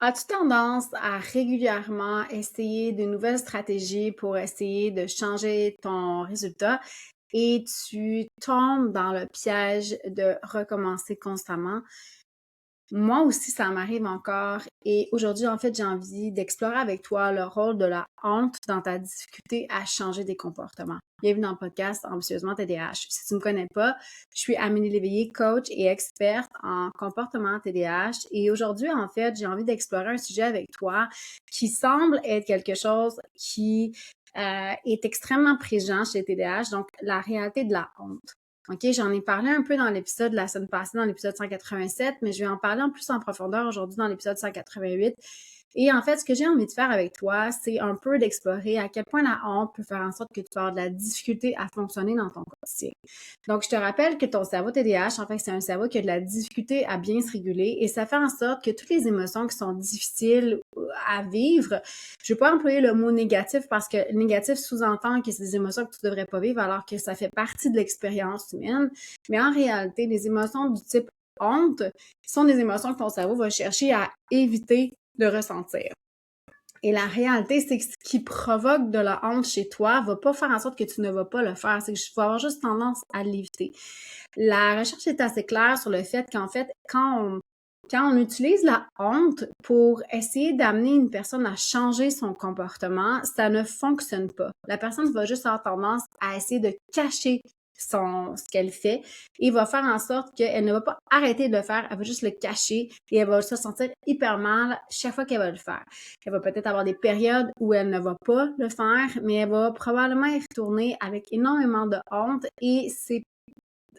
As-tu tendance à régulièrement essayer de nouvelles stratégies pour essayer de changer ton résultat et tu tombes dans le piège de recommencer constamment? Moi aussi, ça m'arrive encore et aujourd'hui, en fait, j'ai envie d'explorer avec toi le rôle de la honte dans ta difficulté à changer des comportements. Bienvenue dans le podcast Ambitieusement TDAH. Si tu ne me connais pas, je suis Amélie Léveillé, coach et experte en comportement TDAH et aujourd'hui, en fait, j'ai envie d'explorer un sujet avec toi qui semble être quelque chose qui est extrêmement présent chez TDAH, donc la réalité de la honte. OK, j'en ai parlé un peu dans l'épisode de la semaine passée, dans l'épisode 187, mais je vais en parler en plus en profondeur aujourd'hui dans l'épisode 188. Et en fait, ce que j'ai envie de faire avec toi, c'est un peu d'explorer à quel point la honte peut faire en sorte que tu vas avoir de la difficulté à fonctionner dans ton quotidien. Donc, je te rappelle que ton cerveau TDAH, en fait, c'est un cerveau qui a de la difficulté à bien se réguler et ça fait en sorte que toutes les émotions qui sont difficiles à vivre, je ne vais pas employer le mot négatif parce que négatif sous-entend que c'est des émotions que tu ne devrais pas vivre alors que ça fait partie de l'expérience humaine. Mais en réalité, les émotions du type honte sont des émotions que ton cerveau va chercher à éviter de ressentir. Et la réalité, c'est que ce qui provoque de la honte chez toi va pas faire en sorte que tu ne vas pas le faire. C'est que tu vas avoir juste tendance à l'éviter. La recherche est assez claire sur le fait qu'en fait, quand on utilise la honte pour essayer d'amener une personne à changer son comportement, ça ne fonctionne pas. La personne va juste avoir tendance à essayer de cacher ce qu'elle fait et va faire en sorte qu'elle ne va pas arrêter de le faire, elle va juste le cacher et elle va se sentir hyper mal chaque fois qu'elle va le faire. Elle va peut-être avoir des périodes où elle ne va pas le faire, mais elle va probablement y retourner avec énormément de honte et c'est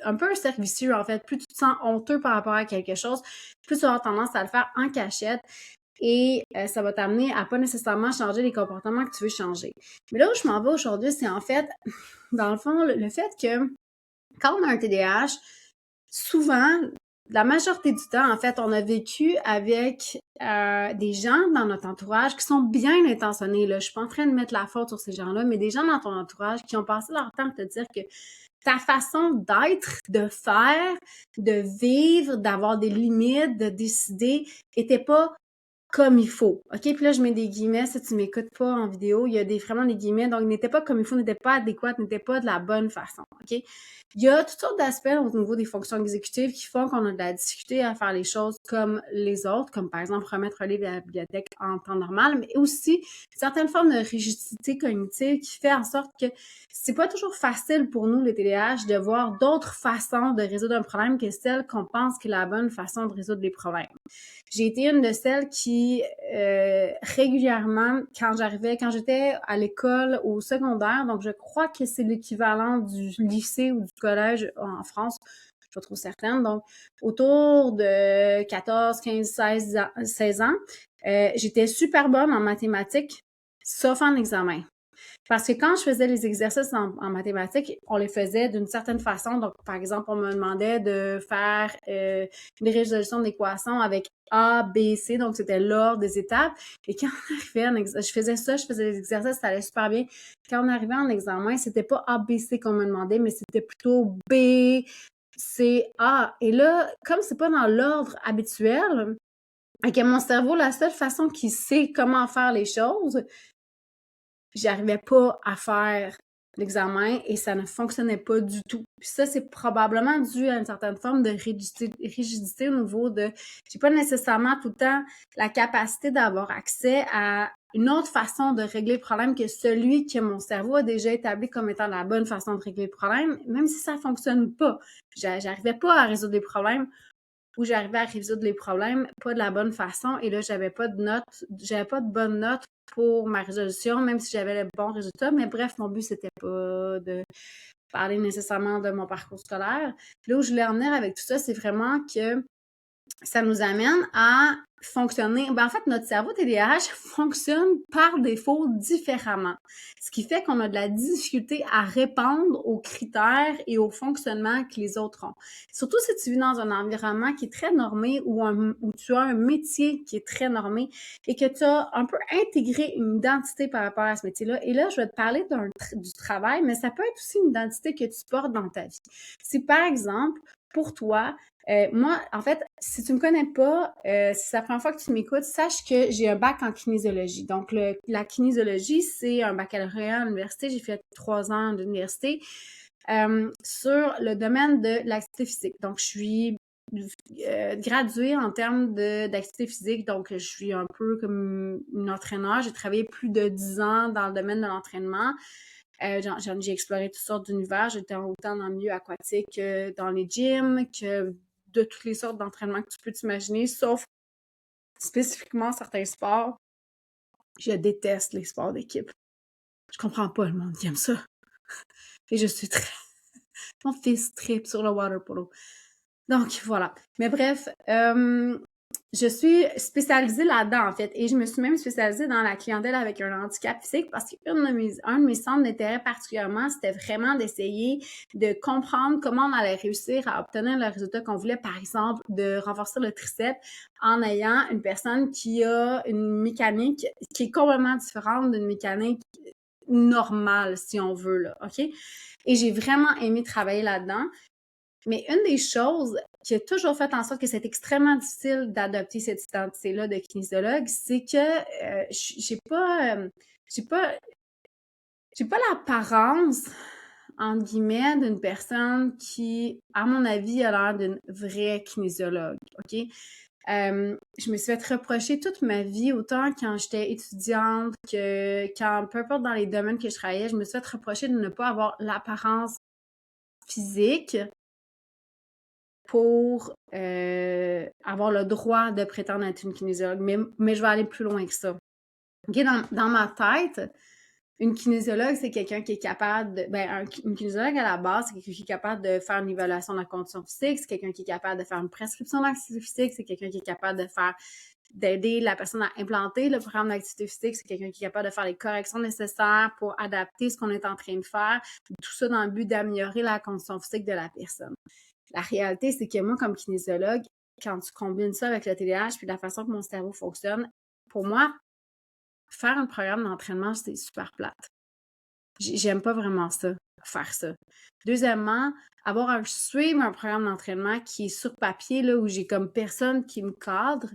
un peu un cercle vicieux, en fait. Plus tu te sens honteux par rapport à quelque chose, plus tu vas avoir tendance à le faire en cachette et ça va t'amener à pas nécessairement changer les comportements que tu veux changer. Mais là où je m'en vais aujourd'hui, c'est en fait, dans le fond, le fait que quand on a un TDAH, souvent, la majorité du temps, en fait, on a vécu avec des gens dans notre entourage qui sont bien intentionnés. Là. Je suis pas en train de mettre la faute sur ces gens-là, mais des gens dans ton entourage qui ont passé leur temps à te dire que ta façon d'être, de faire, de vivre, d'avoir des limites, de décider, était pas comme il faut. OK? Puis là, je mets des guillemets, si tu m'écoutes pas en vidéo, il y a vraiment des guillemets, donc n'était pas comme il faut, n'était pas adéquat, n'était pas de la bonne façon. OK? Il y a toutes sortes d'aspects au niveau des fonctions exécutives qui font qu'on a de la difficulté à faire les choses comme les autres, comme par exemple remettre un livre à la bibliothèque en temps normal, mais aussi certaines formes de rigidité cognitive qui fait en sorte que c'est pas toujours facile pour nous, les TDAH, de voir d'autres façons de résoudre un problème que celle qu'on pense que est la bonne façon de résoudre les problèmes. J'ai été une de celles qui, régulièrement, quand j'étais à l'école au secondaire, donc je crois que c'est l'équivalent du lycée ou du collège en France, je suis pas trop certaine, donc autour de 14, 15, 16 ans, j'étais super bonne en mathématiques, sauf en examen. Parce que quand je faisais les exercices en mathématiques, on les faisait d'une certaine façon. Donc, par exemple, on me demandait de faire une résolution d'équation avec A, B, C. Donc, c'était l'ordre des étapes. Et quand on arrivait je faisais ça, je faisais les exercices, ça allait super bien. Quand on arrivait en examen, c'était pas A, B, C qu'on me demandait, mais c'était plutôt B, C, A. Et là, comme c'est pas dans l'ordre habituel, et que mon cerveau, la seule façon qu'il sait comment faire les choses, j'arrivais pas à faire l'examen et ça ne fonctionnait pas du tout. Puis ça, c'est probablement dû à une certaine forme de rigidité au niveau de... J'ai pas nécessairement tout le temps la capacité d'avoir accès à une autre façon de régler le problème que celui que mon cerveau a déjà établi comme étant la bonne façon de régler le problème, même si ça fonctionne pas. J'arrivais pas à résoudre des problèmes où j'arrivais à résoudre les problèmes pas de la bonne façon et là, j'avais pas de bonne note pour ma résolution, même si j'avais le bon résultat. Mais bref, mon but, c'était pas de parler nécessairement de mon parcours scolaire. Là où je voulais en venir avec tout ça, c'est vraiment que ça nous amène à fonctionner. Ben, en fait, notre cerveau TDAH fonctionne par défaut différemment. Ce qui fait qu'on a de la difficulté à répondre aux critères et aux fonctionnements que les autres ont. Surtout si tu vis dans un environnement qui est très normé ou où tu as un métier qui est très normé et que tu as un peu intégré une identité par rapport à ce métier-là. Et là, je vais te parler du travail, mais ça peut être aussi une identité que tu portes dans ta vie. Si par exemple, pour toi, Moi, en fait, si tu me connais pas, si c'est la première fois que tu m'écoutes, sache que j'ai un bac en kinésiologie. Donc, la kinésiologie, c'est un baccalauréat à l'université. J'ai fait 3 ans d'université sur le domaine de l'activité physique. Donc, je suis graduée en termes d'activité physique. Donc, je suis un peu comme une entraîneur. J'ai travaillé plus de 10 ans dans le domaine de l'entraînement. J'ai exploré toutes sortes d'univers. J'étais autant dans le milieu aquatique que dans les gyms, que de toutes les sortes d'entraînements que tu peux t'imaginer, sauf spécifiquement certains sports. Je déteste les sports d'équipe. Je comprends pas le monde qui aime ça. Et je suis très... Mon fils tripe sur le water polo. Donc, voilà. Mais bref, je suis spécialisée là-dedans, en fait. Et je me suis même spécialisée dans la clientèle avec un handicap physique parce qu'un de mes centres d'intérêt particulièrement, c'était vraiment d'essayer de comprendre comment on allait réussir à obtenir le résultat qu'on voulait, par exemple, de renforcer le triceps en ayant une personne qui a une mécanique qui est complètement différente d'une mécanique normale, si on veut, là, OK? Et j'ai vraiment aimé travailler là-dedans. Mais une des choses qui a toujours fait en sorte que c'est extrêmement difficile d'adopter cette identité-là de kinésiologue, c'est que j'ai pas, j'ai pas l'apparence, entre guillemets, d'une personne qui, à mon avis, a l'air d'une vraie kinésiologue, OK? Je me suis fait reprocher toute ma vie, autant quand j'étais étudiante que quand, peu importe dans les domaines que je travaillais, je me suis fait reprocher de ne pas avoir l'apparence physique pour avoir le droit de prétendre être une kinésiologue. Mais je vais aller plus loin que ça. Okay, dans ma tête, une kinésiologue, c'est quelqu'un qui est capable de... une kinésiologue, à la base, c'est quelqu'un qui est capable de faire une évaluation de la condition physique, c'est quelqu'un qui est capable de faire une prescription d'activité physique, c'est quelqu'un qui est capable d'aider la personne à implanter le programme d'activité physique, c'est quelqu'un qui est capable de faire les corrections nécessaires pour adapter ce qu'on est en train de faire, tout ça dans le but d'améliorer la condition physique de la personne. La réalité, c'est que moi, comme kinésiologue, quand tu combines ça avec le TDAH puis la façon que mon cerveau fonctionne, pour moi, faire un programme d'entraînement, c'est super plate. J'aime pas vraiment ça, faire ça. Deuxièmement, suivre un programme d'entraînement qui est sur papier, là, où j'ai comme personne qui me cadre,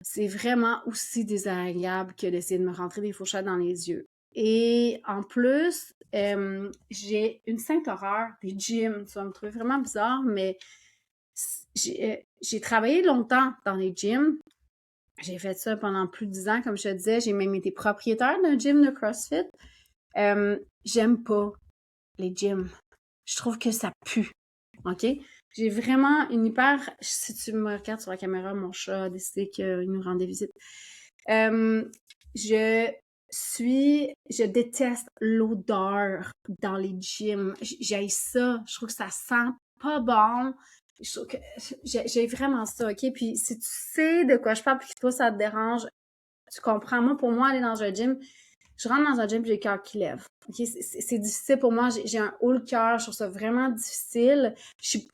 c'est vraiment aussi désagréable que d'essayer de me rentrer des fourchettes dans les yeux. Et en plus, j'ai une sainte horreur des gyms. Ça va me trouver vraiment bizarre, mais j'ai travaillé longtemps dans les gyms. J'ai fait ça pendant plus de 10 ans, comme je te disais. J'ai même été propriétaire d'un gym de CrossFit. J'aime pas les gyms. Je trouve que ça pue. OK? J'ai vraiment une hyper... Si tu me regardes sur la caméra, mon chat a décidé qu'il nous rendait visite. Je déteste l'odeur dans les gyms. J'haïs ça. Je trouve que ça sent pas bon. Je trouve que j'ai vraiment ça, OK? Puis si tu sais de quoi je parle puis que toi, ça te dérange, tu comprends. Moi, pour moi, aller dans un gym, je rentre dans un gym, j'ai le cœur qui lève. Okay? C'est difficile pour moi. J'ai un haut le cœur. Je trouve ça vraiment difficile.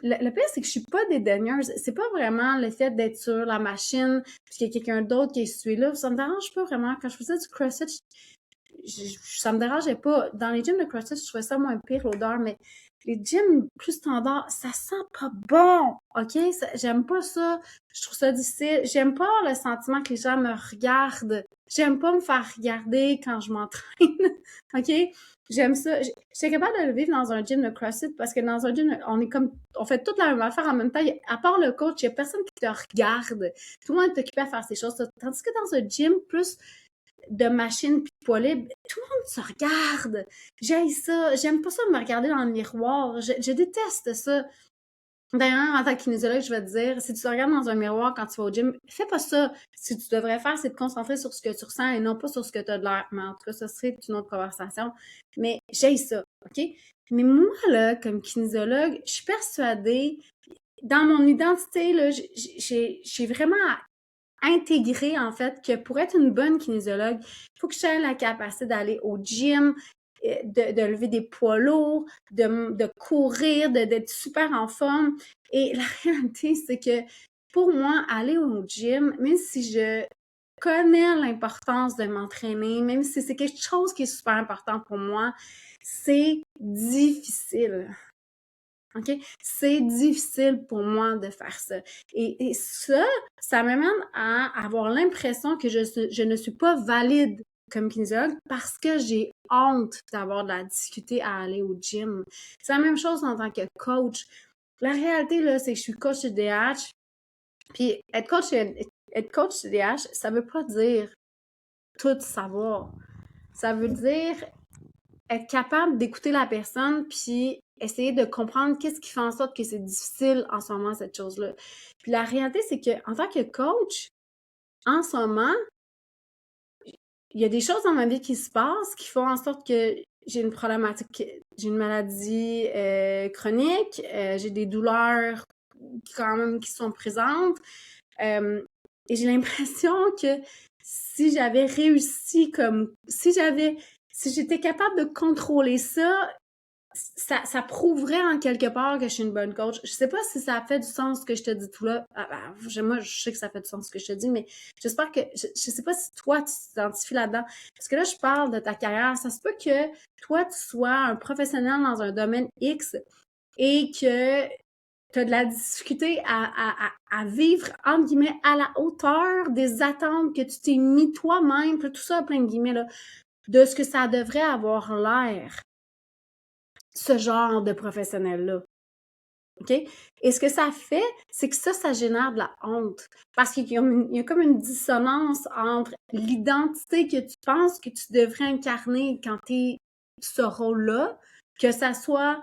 Le pire, c'est que je suis pas dédaigneuse. C'est pas vraiment le fait d'être sur la machine puis qu'il y a quelqu'un d'autre qui est celui là. Ça me dérange pas vraiment. Quand je faisais du CrossFit, ça me dérangeait pas. Dans les gyms de CrossFit, je trouvais ça moins pire, l'odeur, mais les gyms plus standards, ça sent pas bon, OK? J'aime pas ça. Je trouve ça difficile. J'aime pas le sentiment que les gens me regardent. J'aime pas me faire regarder quand je m'entraîne, OK? J'aime ça. J'étais capable de le vivre dans un gym de CrossFit parce que dans un gym, on fait toute la même affaire en même temps. À part le coach, il y a personne qui te regarde. Tout le monde est occupé à faire ces choses. Tandis que dans un gym plus de machines puis de poids libres, tout le monde se regarde. J'aime ça. J'aime pas ça me regarder dans le miroir. Je déteste ça. D'ailleurs, en tant que kinésiologue, je vais te dire, si tu te regardes dans un miroir quand tu vas au gym, fais pas ça. Ce que tu devrais faire, c'est te concentrer sur ce que tu ressens et non pas sur ce que tu as de l'air. Mais en tout cas, ça serait une autre conversation. Mais j'ai ça, OK? Mais moi, là, comme kinésiologue, je suis persuadée, dans mon identité, là, j'ai vraiment intégrer, en fait, que pour être une bonne kinésiologue, il faut que j'aie la capacité d'aller au gym, de lever des poids lourds, de courir, d'être super en forme. Et la réalité, c'est que pour moi, aller au gym, même si je connais l'importance de m'entraîner, même si c'est quelque chose qui est super important pour moi, c'est difficile. OK? C'est difficile pour moi de faire ça. Et ça m'amène à avoir l'impression que je ne suis pas valide comme kinésiologue parce que j'ai honte d'avoir de la difficulté à aller au gym. C'est la même chose en tant que coach. La réalité, là, c'est que je suis coach TDAH. Puis être coach TDAH, ça veut pas dire tout savoir. Ça veut dire être capable d'écouter la personne puis essayer de comprendre qu'est-ce qui fait en sorte que c'est difficile en ce moment, cette chose-là. Puis la réalité, c'est que en tant que coach, en ce moment, il y a des choses dans ma vie qui se passent qui font en sorte que j'ai une problématique, j'ai une maladie chronique, j'ai des douleurs quand même qui sont présentes. Et j'ai l'impression que si j'avais réussi si j'étais capable de contrôler ça, ça prouverait en quelque part que je suis une bonne coach. Je sais pas si ça fait du sens ce que je te dis tout là. Moi, je sais que ça fait du sens ce que je te dis, mais j'espère que, je sais pas si toi, tu t'identifies là-dedans. Parce que là, je parle de ta carrière. Ça se peut que toi, tu sois un professionnel dans un domaine X et que tu as de la difficulté à vivre, entre guillemets, à la hauteur des attentes que tu t'es mis toi-même, tout ça, plein de guillemets, là, de ce que ça devrait avoir l'air, ce genre de professionnel-là. OK? Et ce que ça fait, c'est que ça génère de la honte. Parce qu'il y a comme une dissonance entre l'identité que tu penses que tu devrais incarner quand tu es ce rôle-là, que ça soit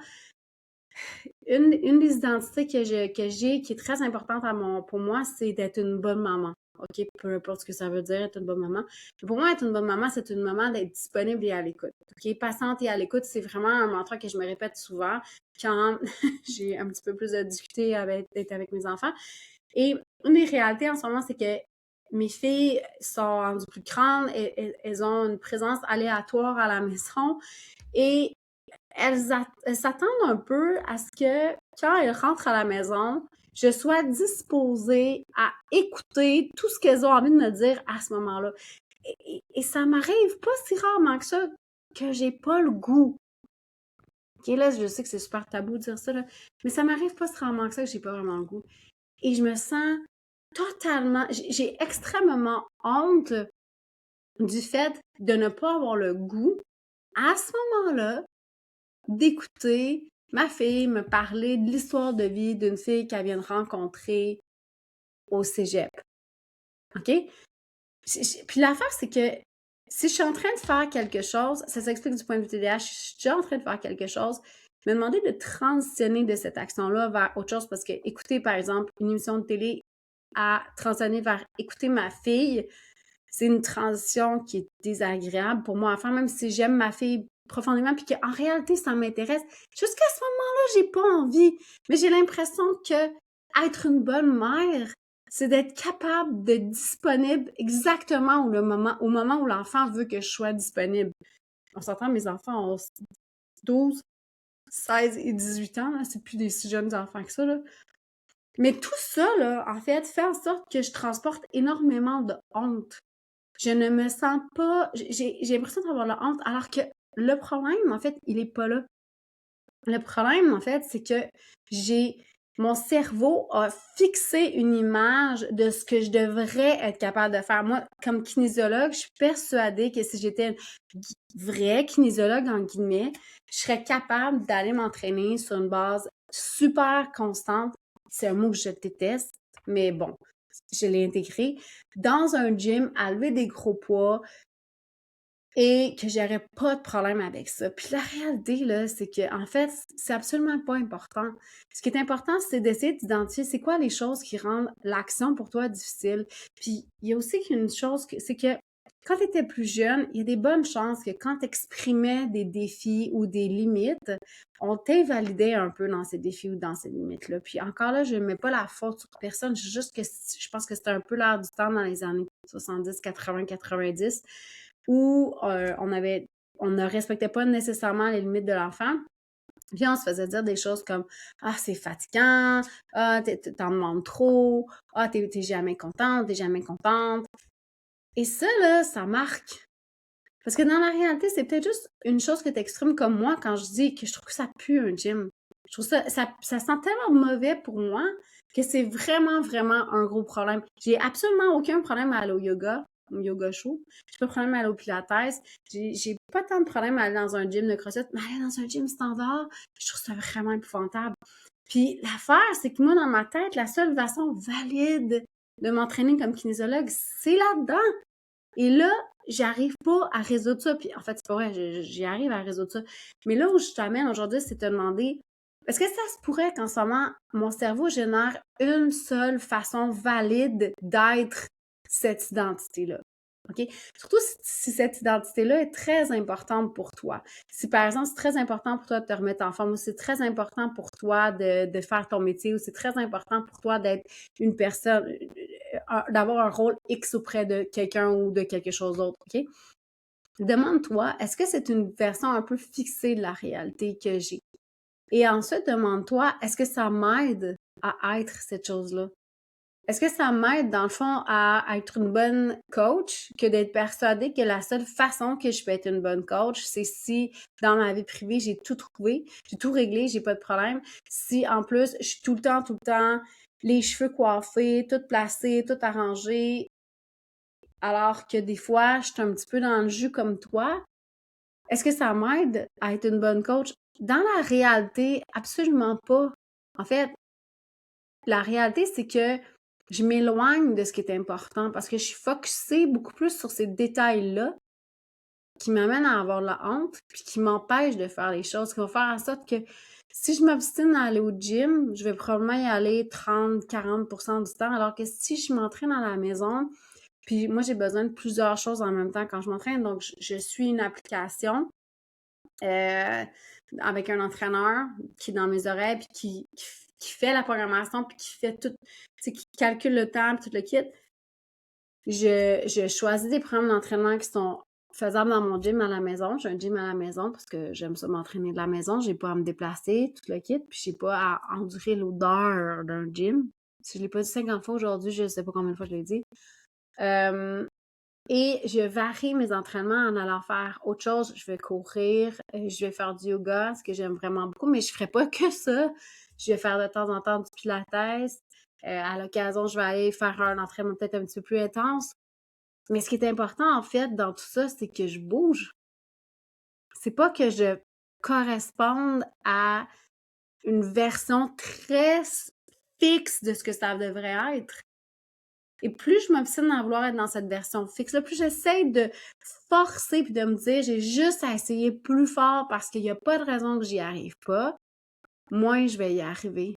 une des identités que j'ai qui est très importante pour moi, c'est d'être une bonne maman. OK? Peu importe ce que ça veut dire, être une bonne maman. Puis pour moi, être une bonne maman, c'est une maman d'être disponible et à l'écoute. OK? Patiente et à l'écoute, c'est vraiment un mantra que je me répète souvent quand j'ai un petit peu plus de difficulté d'être avec mes enfants. Et une des réalités en ce moment, c'est que mes filles sont rendues plus grandes, elles ont une présence aléatoire à la maison et elles s'attendent un peu à ce que quand elles rentrent à la maison, je sois disposée à écouter tout ce qu'elles ont envie de me dire à ce moment-là. Et ça m'arrive pas si rarement que ça que j'ai pas le goût. OK, là, je sais que c'est super tabou de dire ça, là, mais ça m'arrive pas si rarement que ça que j'ai pas vraiment le goût. Et je me sens totalement, j'ai extrêmement honte du fait de ne pas avoir le goût à ce moment-là d'écouter ma fille me parler de l'histoire de vie d'une fille qu'elle vient de rencontrer au cégep. OK? Puis l'affaire, c'est que si je suis en train de faire quelque chose, ça s'explique du point de vue TDAH, je suis déjà en train de faire quelque chose, me demander de transitionner de cette action-là vers autre chose parce que écouter, par exemple, une émission de télé à transitionner vers écouter ma fille, c'est une transition qui est désagréable pour moi à faire, même si j'aime ma fille profondément puis qu'en réalité, ça m'intéresse. Jusqu'à ce moment-là, j'ai pas envie. Mais j'ai l'impression que être une bonne mère, c'est d'être capable d'être disponible exactement au moment où l'enfant veut que je sois disponible. On s'entend, mes enfants ont 12, 16 et 18 ans, là, c'est plus des si jeunes enfants que ça, là. Mais tout ça, là, en fait en sorte que je transporte énormément de honte. Je ne me sens pas, j'ai l'impression d'avoir la honte, alors que le problème, en fait, il est pas là. Le problème, en fait, c'est que mon cerveau a fixé une image de ce que je devrais être capable de faire. Moi, comme kinésiologue, je suis persuadée que si j'étais une vraie kinésiologue, en guillemets, je serais capable d'aller m'entraîner sur une base super constante. C'est un mot que je déteste, mais bon, je l'ai intégré dans un gym à lever des gros poids et que j'aurais pas de problème avec ça. Puis la réalité, là, c'est que en fait, c'est absolument pas important. Ce qui est important, c'est d'essayer d'identifier c'est quoi les choses qui rendent l'action pour toi difficile. Puis il y a aussi une chose, c'est que quand tu étais plus jeune, il y a des bonnes chances que quand tu exprimais des défis ou des limites, on t'invalidait un peu dans ces défis ou dans ces limites-là. Puis encore là, je ne mets pas la faute sur personne, juste que je pense que c'était un peu l'air du temps dans les années 70, 80, 90 où on ne respectait pas nécessairement les limites de l'enfant. Puis on se faisait dire des choses comme ah c'est fatigant, ah t'en demandes trop, ah t'es jamais contente, t'es jamais contente. Et ça là, ça marque. Parce que dans la réalité, c'est peut-être juste une chose que t'exprimes comme moi quand je dis que je trouve que ça pue un gym. Je trouve ça sent tellement mauvais pour moi que c'est vraiment, vraiment un gros problème. J'ai absolument aucun problème à aller au yoga chaud. J'ai pas de problème à aller au pilates. J'ai pas tant de problème à aller dans un gym de CrossFit, mais aller dans un gym standard, je trouve ça vraiment épouvantable. Puis l'affaire, c'est que moi, dans ma tête, la seule façon valide de m'entraîner comme kinésiologue, c'est là-dedans. Et là, j'arrive pas à résoudre ça. Puis en fait, c'est pas vrai, j'y arrive à résoudre ça. Mais là où je t'amène aujourd'hui, c'est te demander, est-ce que ça se pourrait qu'en ce moment, mon cerveau génère une seule façon valide d'être cette identité-là? OK? Surtout si cette identité-là est très importante pour toi. Si par exemple, c'est très important pour toi de te remettre en forme, ou c'est très important pour toi de faire ton métier, ou c'est très important pour toi d'être une personne, d'avoir un rôle X auprès de quelqu'un ou de quelque chose d'autre, OK? Demande-toi, est-ce que c'est une version un peu fixée de la réalité que j'ai? Et ensuite, demande-toi, est-ce que ça m'aide à être cette chose-là? Est-ce que ça m'aide, dans le fond, à être une bonne coach que d'être persuadée que la seule façon que je peux être une bonne coach, c'est si dans ma vie privée, j'ai tout trouvé, j'ai tout réglé, j'ai pas de problème. Si en plus, je suis tout le temps, les cheveux coiffés, tout placé, tout arrangé, alors que des fois, je suis un petit peu dans le jus comme toi, est-ce que ça m'aide à être une bonne coach? Dans la réalité, absolument pas. En fait, la réalité, c'est que je m'éloigne de ce qui est important parce que je suis focusée beaucoup plus sur ces détails-là qui m'amènent à avoir de la honte puis qui m'empêchent de faire les choses, qui vont faire en sorte que si je m'obstine à aller au gym, je vais probablement y aller 30-40% du temps, alors que si je m'entraîne à la maison, puis moi, j'ai besoin de plusieurs choses en même temps quand je m'entraîne, donc je suis une application euh, avec un entraîneur qui est dans mes oreilles, puis qui fait la programmation, puis qui fait tout, tu sais, qui calcule le temps, puis tout le kit. Je choisis des programmes d'entraînement qui sont faisables dans mon gym à la maison. J'ai un gym à la maison parce que j'aime ça m'entraîner de la maison. J'ai pas à me déplacer, tout le kit, puis j'ai pas à endurer l'odeur d'un gym. Si je l'ai pas dit 50 fois aujourd'hui, je sais pas combien de fois je l'ai dit. Et je varie mes entraînements en allant faire autre chose. Je vais courir, je vais faire du yoga, ce que j'aime vraiment beaucoup, mais je ferai pas que ça. Je vais faire de temps en temps du pilates. À l'occasion, je vais aller faire un entraînement peut-être un petit peu plus intense. Mais ce qui est important, en fait, dans tout ça, c'est que je bouge. C'est pas que je corresponde à une version très fixe de ce que ça devrait être. Et plus je m'obstine à vouloir être dans cette version fixe-là, plus j'essaie de forcer puis de me dire j'ai juste à essayer plus fort parce qu'il n'y a pas de raison que j'y arrive pas, moins je vais y arriver.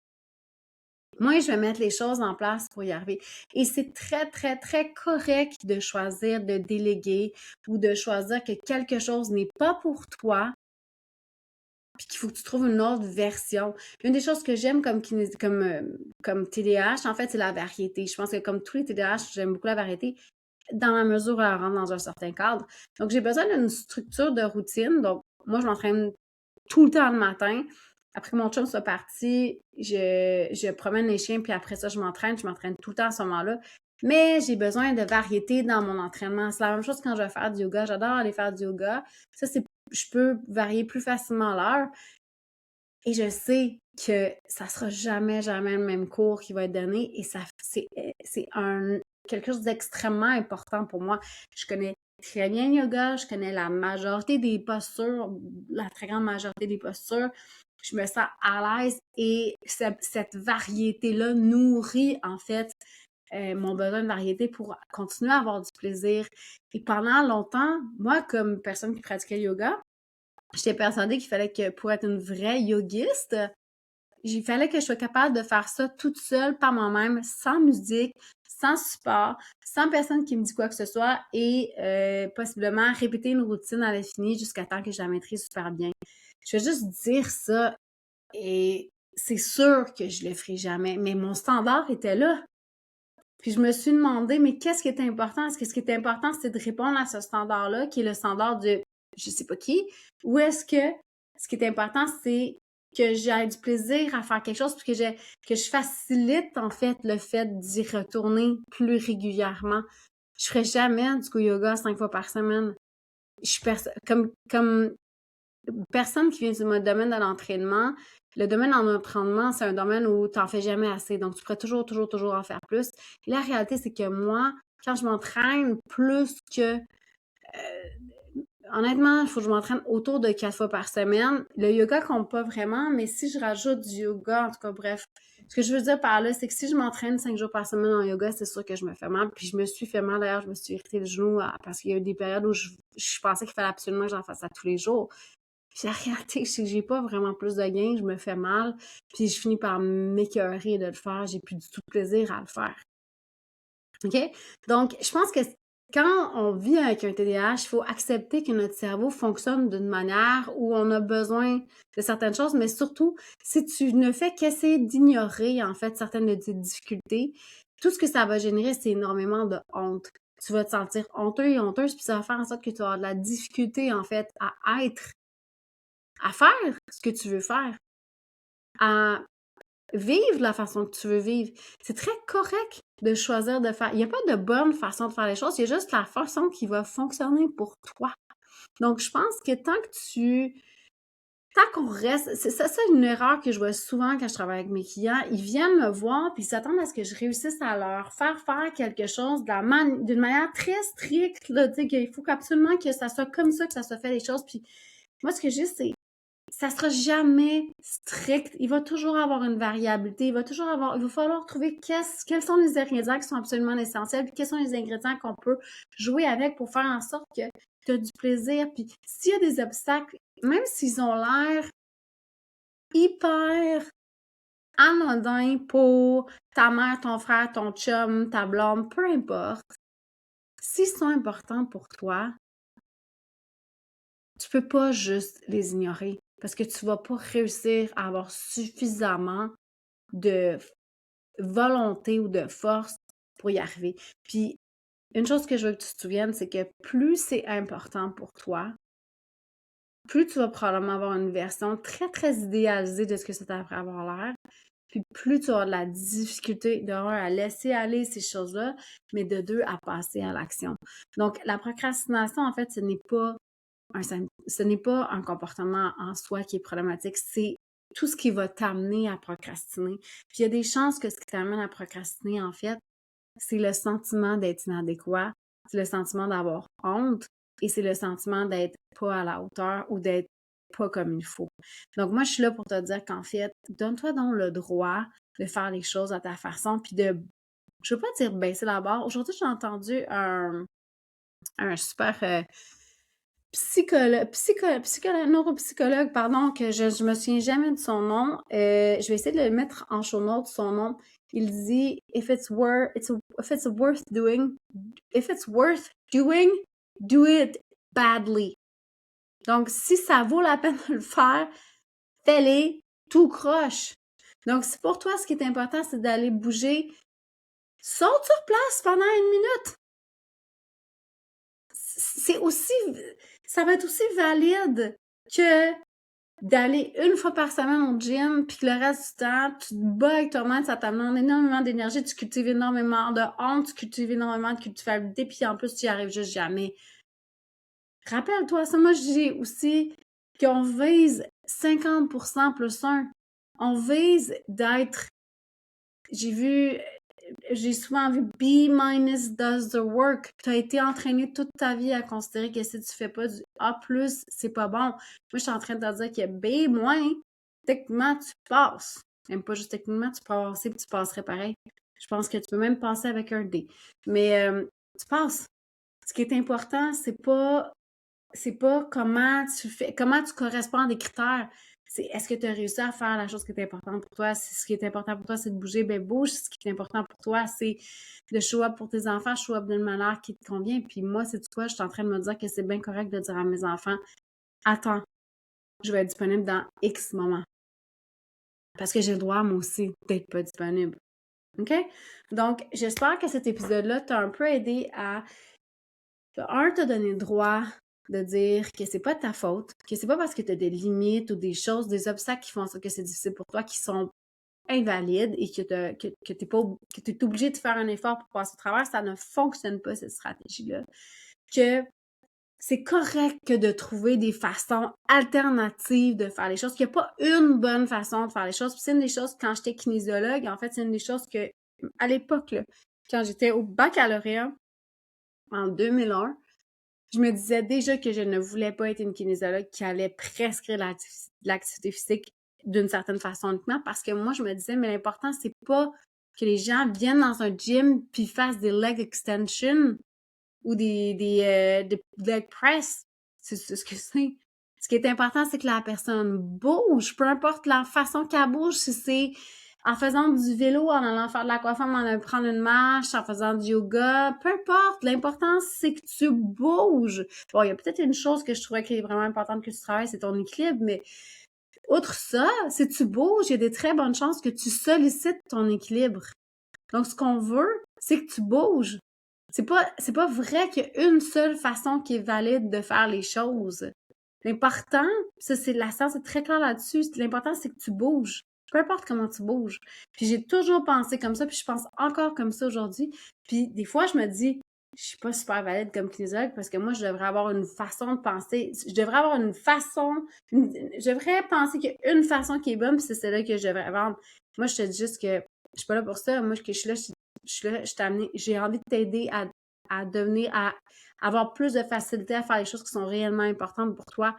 Moins je vais mettre les choses en place pour y arriver. Et c'est très, très, très correct de choisir de déléguer ou de choisir que quelque chose n'est pas pour toi puis qu'il faut que tu trouves une autre version. Une des choses que j'aime comme TDAH, en fait, c'est la variété. Je pense que comme tous les TDAH, j'aime beaucoup la variété dans la mesure où elle rentre dans un certain cadre. Donc, j'ai besoin d'une structure de routine. Donc, moi, je m'entraîne tout le temps le matin. Après que mon chum soit parti, je promène les chiens, puis après ça, je m'entraîne tout le temps à ce moment-là. Mais j'ai besoin de variété dans mon entraînement. C'est la même chose quand je vais faire du yoga. J'adore aller faire du yoga. Ça, je peux varier plus facilement l'heure. Et je sais que ça sera jamais, jamais le même cours qui va être donné. Et c'est quelque chose d'extrêmement important pour moi. Je connais très bien le yoga, je connais la majorité des postures, la très grande majorité des postures. Je me sens à l'aise et cette variété-là nourrit en fait mon besoin de variété pour continuer à avoir du plaisir. Et pendant longtemps, moi, comme personne qui pratiquait le yoga, j'étais persuadée qu'il fallait que pour être une vraie yogiste, il fallait que je sois capable de faire ça toute seule par moi-même, sans musique, sans support, sans personne qui me dit quoi que ce soit et possiblement répéter une routine à l'infini jusqu'à temps que je la maîtrise super bien. Je vais juste dire ça et c'est sûr que je le ferai jamais, mais mon standard était là. Puis je me suis demandé, mais qu'est-ce qui est important? Est-ce que ce qui est important, c'est de répondre à ce standard-là, qui est le standard de je sais pas qui, ou est-ce que ce qui est important, c'est que j'ai du plaisir à faire quelque chose, puis que je facilite, en fait, le fait d'y retourner plus régulièrement. Je ferai jamais du yoga 5 fois par semaine. Je suis comme personne qui vient du domaine de l'entraînement, le domaine en entraînement, c'est un domaine où tu n'en fais jamais assez. Donc, tu pourrais toujours, toujours, toujours en faire plus. Et la réalité, c'est que moi, quand je m'entraîne plus que honnêtement, il faut que je m'entraîne autour de 4 fois par semaine. Le yoga compte pas vraiment, mais si je rajoute du yoga, en tout cas, bref. Ce que je veux dire par là, c'est que si je m'entraîne 5 jours par semaine en yoga, c'est sûr que je me fais mal. Puis je me suis fait mal, d'ailleurs, je me suis irrité le genou parce qu'il y a eu des périodes où je pensais qu'il fallait absolument que j'en fasse ça tous les jours. Puis la réalité, c'est que j'ai pas vraiment plus de gains, je me fais mal. Puis je finis par m'écœurer de le faire. J'ai plus du tout de plaisir à le faire. OK? Donc, je pense que quand on vit avec un TDAH, il faut accepter que notre cerveau fonctionne d'une manière où on a besoin de certaines choses, mais surtout, si tu ne fais qu'essayer d'ignorer, en fait, certaines de tes difficultés, tout ce que ça va générer, c'est énormément de honte. Tu vas te sentir honteux et honteuse, puis ça va faire en sorte que tu vas avoir de la difficulté, en fait, à faire ce que tu veux faire, à vivre de la façon que tu veux vivre. C'est très correct de choisir de faire. Il n'y a pas de bonne façon de faire les choses, il y a juste la façon qui va fonctionner pour toi. Donc, je pense que tant qu'on reste, c'est ça, c'est une erreur que je vois souvent quand je travaille avec mes clients. Ils viennent me voir puis ils s'attendent à ce que je réussisse à leur faire quelque chose d'une manière très stricte, là, tu sais, qu'il faut absolument que ça soit comme ça, que ça soit fait les choses. Puis moi, ce que je dis, c'est ça sera jamais strict. Il va toujours avoir une variabilité. Il va falloir trouver quels sont les ingrédients qui sont absolument essentiels, puis quels sont les ingrédients qu'on peut jouer avec pour faire en sorte que tu as du plaisir. Puis s'il y a des obstacles, même s'ils ont l'air hyper anodins pour ta mère, ton frère, ton chum, ta blonde, peu importe, s'ils sont importants pour toi, tu peux pas juste les ignorer parce que tu vas pas réussir à avoir suffisamment de volonté ou de force pour y arriver. Puis, une chose que je veux que tu te souviennes, c'est que plus c'est important pour toi, plus tu vas probablement avoir une version très, très idéalisée de ce que ça devrait avoir l'air. Puis plus tu vas avoir de la difficulté, de un, à laisser aller ces choses-là, mais de deux, à passer à l'action. Donc, la procrastination, en fait, ce n'est pas un comportement en soi qui est problématique, c'est tout ce qui va t'amener à procrastiner. Puis il y a des chances que ce qui t'amène à procrastiner, en fait, c'est le sentiment d'être inadéquat, c'est le sentiment d'avoir honte et c'est le sentiment d'être pas à la hauteur ou d'être pas comme il faut. Donc moi, je suis là pour te dire qu'en fait, donne-toi donc le droit de faire les choses à ta façon, puis je veux pas dire baisser la barre. Aujourd'hui, j'ai entendu un super neuropsychologue, pardon, que je me souviens jamais de son nom. Je vais essayer de le mettre en show notes, son nom. Il dit, if it's worth doing, do it badly. Donc, si ça vaut la peine de le faire, fais-les tout croche. Donc, si pour toi, ce qui est important, c'est d'aller bouger, saute sur place pendant 1 minute. Ça va être aussi valide que d'aller une fois par semaine au gym, puis que le reste du temps, tu te bats avec toi-même, ça t'amène énormément d'énergie, tu cultives énormément de honte, tu cultives énormément de culpabilité, puis en plus, tu y arrives juste jamais. Rappelle-toi ça, moi je dis aussi qu'on vise 50% plus 1. On vise d'être, j'ai souvent vu B minus does the work. Tu as été entraîné toute ta vie à considérer que si tu fais pas du A+, c'est pas bon. Moi, je suis en train de te dire que B moins, techniquement, tu passes. Même pas juste techniquement, tu peux avancer et tu passerais pareil. Je pense que tu peux même passer avec un D. Mais tu passes. Ce qui est important, c'est pas comment tu fais, comment tu corresponds à des critères. C'est est-ce que tu as réussi à faire la chose qui est importante pour toi? Si ce qui est important pour toi, c'est de bouger, ben bouge. Ce qui est important pour toi, c'est de show up pour tes enfants, show up d'une manière qui te convient. Puis moi, c'est quoi? Je suis en train de me dire que c'est bien correct de dire à mes enfants, attends, je vais être disponible dans X moment. Parce que j'ai le droit, moi aussi, d'être pas disponible. OK? Donc, j'espère que cet épisode-là t'a un peu aidé à, te donner le droit de dire que c'est pas ta faute, que c'est pas parce que tu as des limites ou des choses, des obstacles qui font ça que c'est difficile pour toi, qui sont invalides et que tu es obligé de faire un effort pour passer au travers, ça ne fonctionne pas, cette stratégie-là. Que c'est correct que de trouver des façons alternatives de faire les choses. Il n'y a pas une bonne façon de faire les choses. Puis c'est une des choses, quand j'étais kinésiologue, en fait, c'est une des choses que, à l'époque, là, quand j'étais au baccalauréat, en 2001, je me disais déjà que je ne voulais pas être une kinésiologue qui allait prescrire l'activité physique d'une certaine façon uniquement parce que moi, je me disais, mais l'important, c'est pas que les gens viennent dans un gym puis fassent des leg extensions ou des leg press. C'est ce que c'est. Ce qui est important, c'est que la personne bouge, peu importe la façon qu'elle bouge, si c'est en faisant du vélo, en allant faire de l'aquafam, en allant prendre une marche, en faisant du yoga, peu importe. L'important, c'est que tu bouges. Bon, il y a peut-être une chose que je trouvais qui est vraiment importante que tu travailles, c'est ton équilibre, mais outre ça, si tu bouges, il y a des très bonnes chances que tu sollicites ton équilibre. Donc, ce qu'on veut, c'est que tu bouges. C'est pas vrai qu'il y a une seule façon qui est valide de faire les choses. L'important, ça, c'est la science est très claire là-dessus. L'important, c'est que tu bouges. Peu importe comment tu bouges. Puis j'ai toujours pensé comme ça, puis je pense encore comme ça aujourd'hui. Puis des fois, je me dis, je suis pas super valide comme kinésiologue parce que moi, je devrais avoir une façon de penser. Je devrais avoir une façon. Je devrais penser qu'il y a une façon qui est bonne, puis c'est celle-là que je devrais vendre. Moi, je te dis juste que je suis pas là pour ça. Moi, je suis là, je t'ai amené, j'ai envie de t'aider à devenir, à avoir plus de facilité à faire les choses qui sont réellement importantes pour toi.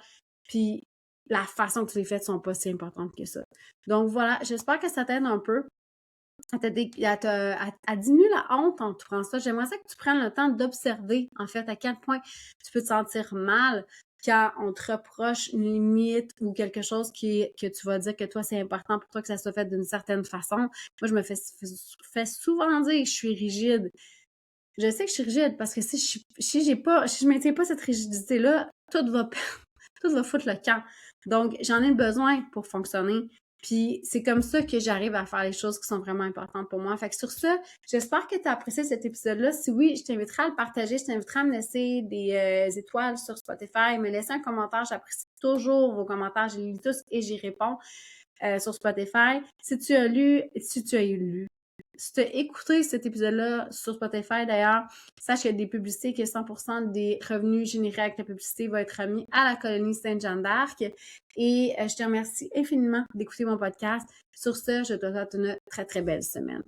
Puis la façon que tu les fais ne sont pas si importantes que ça. Donc voilà, j'espère que ça t'aide un peu à diminuer la honte en tout ça. J'aimerais ça que tu prennes le temps d'observer, en fait, à quel point tu peux te sentir mal quand on te reproche une limite ou quelque chose que tu vas dire que toi, c'est important pour toi que ça soit fait d'une certaine façon. Moi, je me fais souvent dire que je suis rigide. Je sais que je suis rigide parce que si je maintiens pas cette rigidité-là, tout va foutre le camp. Donc, j'en ai besoin pour fonctionner. Puis, c'est comme ça que j'arrive à faire les choses qui sont vraiment importantes pour moi. Fait que sur ça, j'espère que tu as apprécié cet épisode-là. Si oui, je t'inviterai à le partager. Je t'inviterai à me laisser des étoiles sur Spotify, me laisser un commentaire. J'apprécie toujours vos commentaires. Je les lis tous et j'y réponds sur Spotify. Si tu as lu, si tu as écouté cet épisode-là sur Spotify, d'ailleurs, sache qu'il y a des publicités, que 100% des revenus générés avec la publicité vont être remis à la colonie Sainte-Jeanne d'Arc. Et je te remercie infiniment d'écouter mon podcast. Sur ce, je te souhaite une très, très belle semaine.